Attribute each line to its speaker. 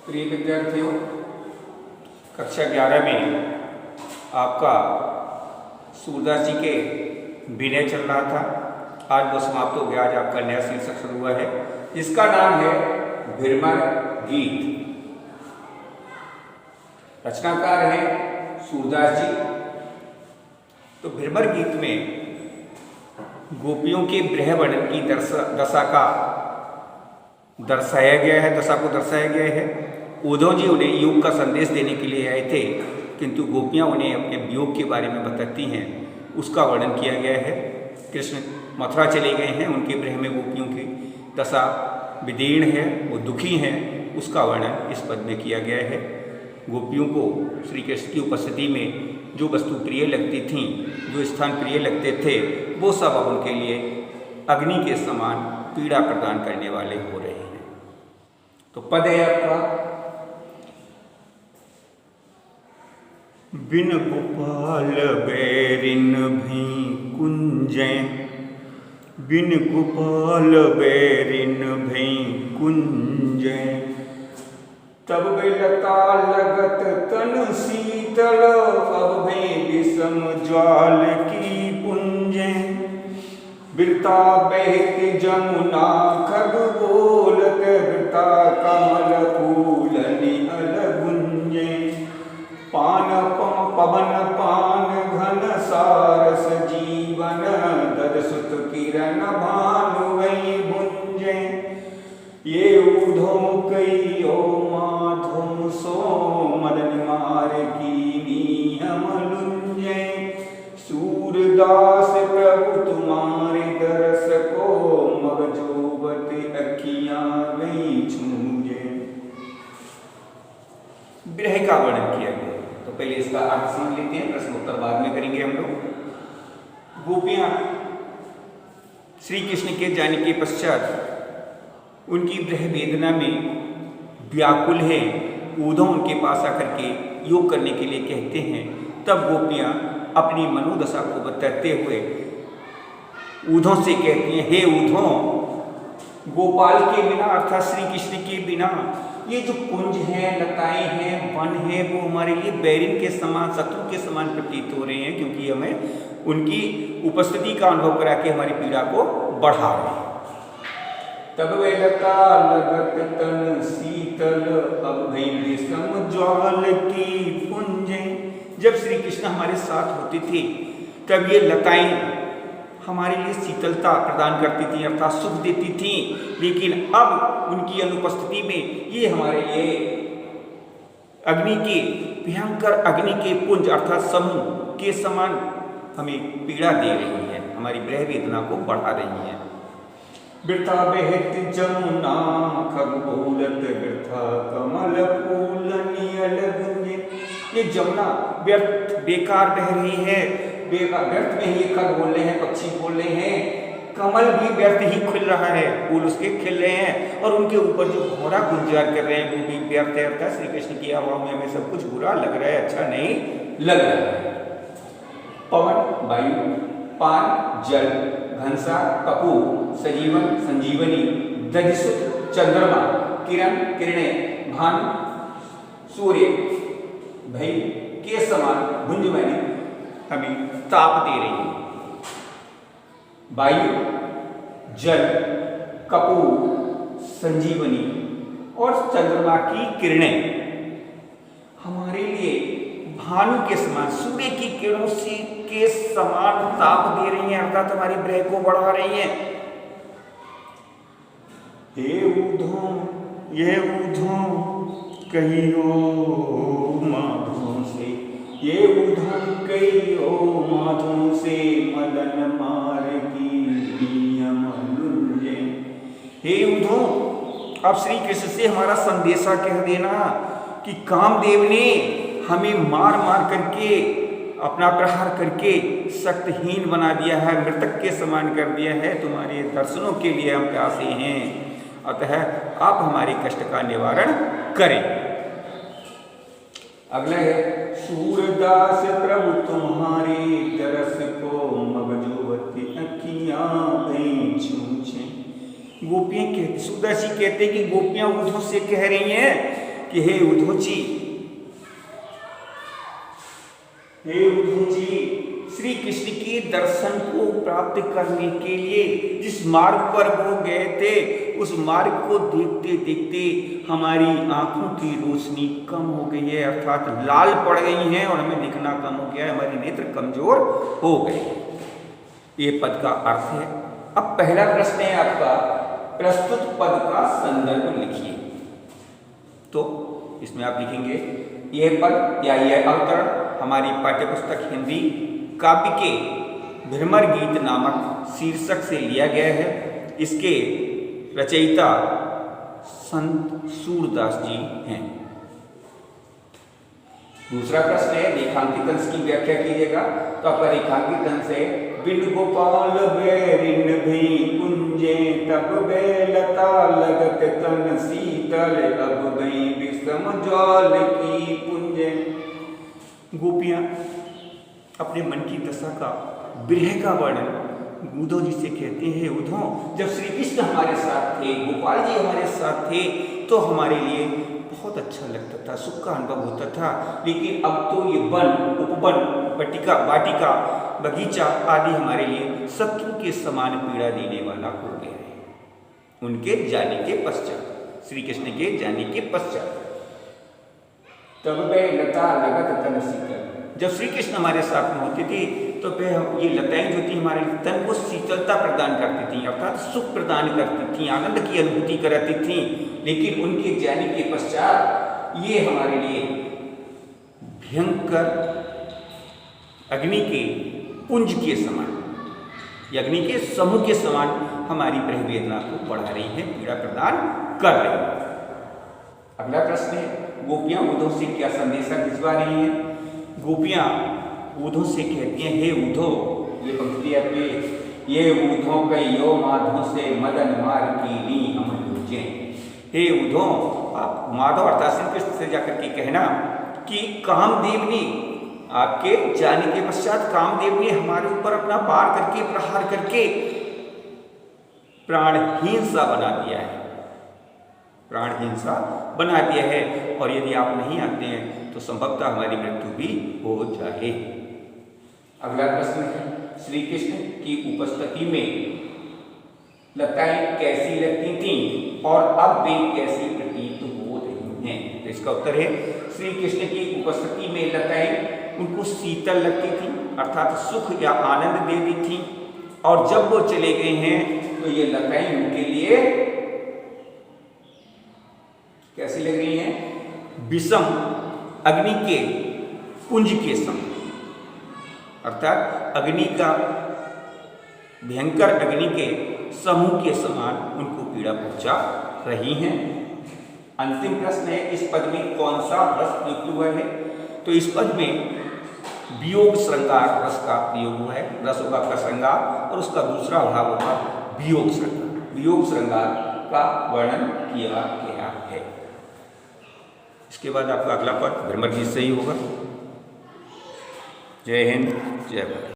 Speaker 1: प्रिय विद्यार्थियों, कक्षा 11 में आपका सूरदास जी के विनय चल रहा था। आज वो समाप्त हो गया। आज आपका नया शीर्षक शुरू हुआ है जिसका नाम है भीरमर गीत। रचनाकार हैं सूरदास जी। तो भीरमर गीत में गोपियों के ब्रह वर्णन की दशा को दर्शाया गया है। उद्धव जी उन्हें योग का संदेश देने के लिए आए थे, किंतु गोपियां उन्हें अपने वियोग के बारे में बताती हैं, उसका वर्णन किया गया है। कृष्ण मथुरा चले गए हैं, उनके ब्रह में गोपियों की दशा विदीर्ण है, वो दुखी हैं, उसका वर्णन इस पद में किया गया है। गोपियों को श्री कृष्ण की उपस्थिति में जो वस्तु प्रिय लगती थीं, जो स्थान प्रिय लगते थे, वो सब अब उनके लिए अग्नि के समान पीड़ा प्रदान करने वाले हो रहे हैं। तो पद है आपका, बिन गोपाल बैरिन भी कुंजय, बिन गोपाल बैरिन भी कुंजय, तब बेलता लगत तन शीतल, अब भे विषम ज्वाल की पुंजय, बिरता बहत जमुना खग बोलत, बिरता कमल फूल निहल गुंजे, पान पवन पान घन सारस जीवन, दरसुत किरण भानु वही भुंजे, ये ऊधो कई ओ माधो सो, मदन मार की नियम लुंजे, सूरदास प्रभु तुम्हारे दरस को, मगजोबत अखियां गई छूंजे। विरह का वर्णन किया गया। तो पहले इसका अर्थ समझ लेते हैं, प्रश्नोत्तर बाद में करेंगे हम लोग। गोपियां श्री कृष्ण के जाने के पश्चात उनकी विरह वेदना में व्याकुल है। उद्धव उनके पास आकर के योग करने के लिए कहते हैं। तब गोपियां अपनी मनोदशा को बताते हुए उद्धव से कहती हैं, हे उद्धव, गोपाल के बिना अर्थात श्री कृष्ण के बिना ये जो कुंज है, लताएं हैं, वन है, वो हमारे लिए बैरिन के समान, शत्रु के समान प्रतीत हो रहे हैं, क्योंकि हमें उनकी उपस्थिति का अनुभव करा के हमारी पीड़ा को बढ़ा रहे हैं। तब वे लता लगत तन शीतल, अब भई विषम ज्वाल की पुंजे। जब श्री कृष्ण हमारे साथ होते थे तब ये लताएं हमारे लिए शीतलता प्रदान करती थी, अर्थात सुख देती थी, लेकिन अब उनकी अनुपस्थिति में ये हमारे लिए अग्नि के भयंकर अग्नि के पुंज अर्थात समूह के समान हमें पीड़ा दे रही है, हमारी विरह वेदना को बढ़ा रही है। बिरथा बहत जमुना खग बोलत, बिरथा कमल फूल नियल गुंजे। ये जमुना व्यर्थ बेकार बह रही है, व्यर्थ में ही खग बोल रहे हैं, पक्षी बोल रहे हैं, कमल भी व्यर्थ ही खिल रहा है, फूल उसके खिल रहे हैं, और उनके ऊपर जो घोड़ा गुंजार कर रहे हैं वो भी व्यर्थ है। अर्थात श्री कृष्ण की हवा में हमें सब कुछ बुरा लग रहा है, अच्छा नहीं लग रहा है। पवन वायु, पान जल, घनसा कपूर, सजीवन संजीवनी, दधिसुत चंद्रमा, किरण किरणें, भानु सूर्य भई के समान भुंज मैंने हमें ताप दे रही है। वायु, जल, कपूर, संजीवनी और चंद्रमा की किरणें हमारे लिए भानु के समान, सूर्य की किरणों से के समान ताप दे रही हैं, अर्थात हमारी विरह को बढ़ा रही हैं। हे उद्धव, यह उद्धव कहियो माधो से, ये उद्धव कहियो माधो से, मदन मार की नियम लुंजे। हे उद्धव, अब श्री कृष्ण से हमारा संदेशा कह देना कि कामदेव ने हमें मार मार करके, अपना प्रहार करके शक्तिहीन बना दिया है, मृतक के समान कर दिया है। तुम्हारे दर्शनों के लिए हम प्यासे हैं, अतः आप हमारे कष्ट का निवारण करें। अगला है, सूरदास प्रभु तुम्हारे तरस को, मगजोवती अखियां गई छूछे। गोपियां कहती, सूरदास जी कहते कि गोपियां उद्धव से कह रही हैं कि हे उद्धवजी, श्री कृष्ण के दर्शन को प्राप्त करने के लिए जिस मार्ग पर वो गए थे, उस मार्ग को देखते देखते हमारी आंखों की रोशनी कम हो गई है, अर्थात लाल पड़ गई हैं और हमें दिखना कम हो गया है, हमारे नेत्र कमजोर हो गए। ये पद का अर्थ है। अब पहला प्रश्न है आपका, प्रस्तुत पद का संदर्भ लिखिए। तो इसमें आप लिखेंगे यह पद या यह अवतरण हमारी पाठ्यपुस्तक हिंदी काव्य के भ्रमर गीत नामक शीर्षक से लिया गया है। इसके रचयिता संत सूरदास जी हैं। दूसरा प्रश्न है रेखांकित अंश की व्याख्या कीजिएगा। तो आपका रेखांकित अंश है, बिन गोपाल बैरिन भी कुंजे तब बेलता लगत तन शीतल अब गई विषम ज्वाल की पुंजे। गोपियां अपने मन की दशा का, विरह का वर्णन उद्धव जी से कहते हैं, उद्धव जब श्री कृष्ण हमारे साथ थे, गोपाल जी हमारे साथ थे, तो हमारे लिए बहुत अच्छा लगता था, सुख का अनुभव होता था। लेकिन अब तो ये वन, उपवन, बटिका, वाटिका, बगीचा आदि हमारे लिए शत्रु के समान पीड़ा देने वाला हो गया है। उनके जाने के पश्चात, श्री कृष्ण के जाने के पश्चात, तब वे लता लगत तन शीतल, जब श्री कृष्ण हमारे साथ में होते थे तो वह ये लताएं जो थी हमारे तन को शीतलता प्रदान करती थी, अर्थात सुख प्रदान करती थी, आनंद की अनुभूति कराती थी। लेकिन उनके जाने के पश्चात ये हमारे लिए भयंकर अग्नि के पुंज के समान, अग्नि के समूह के समान हमारी ग्रह वेदना को बढ़ा रही है, पीड़ा प्रदान कर रही है। अगला प्रश्न है, गोपियां उद्धव से क्या संदेशा भिजवा रही हैं? गोपियां उद्धव से कहती हैं, हे उद्धव, ये पंक्ति आपके, ये उद्धव कहियो माधव से मदन मार की ली हम लूचे। हे उद्धव, आप माधव अर्थात श्री कृष्ण से जाकर के कहना कि कामदेव ने, आपके जाने के पश्चात कामदेव ने हमारे ऊपर अपना वार करके, प्रहार करके प्राणहीन सा बना दिया है, प्राणहीन सा बना दिया है, और यदि आप नहीं आते हैं तो संभवतः हमारी मृत्यु भी हो जाए। अगला प्रश्न है, श्री कृष्ण की उपस्थिति में लताएं कैसी लगती थीं और अब वे कैसी प्रतीत हो रही हैं? तो इसका उत्तर है, श्री कृष्ण की उपस्थिति में लताएं उनको शीतल लगती थीं, अर्थात सुख या आनंद देती थीं, और जब वो चले गए हैं तो ये लताएं उनके लिए कैसी लग रही हैं? विषम अग्नि के पुंज के समान, अर्थात अग्नि का, भयंकर अग्नि के समूह के समान उनको पीड़ा पहुंचा रही हैं। अंतिम प्रश्न है, इस पद में कौन सा रस प्रयुक्त हुआ है? तो इस पद में वियोग श्रृंगार रस का प्रयोग हुआ है। रस होगा का श्रृंगार और उसका दूसरा भाव होगा वियोग श्रृंगार। वियोग श्रृंगार का वर्णन किया गया है। इसके बाद आपका अगला पद भ्रमर गीत से ही होगा। जय हिंद, जय भारत।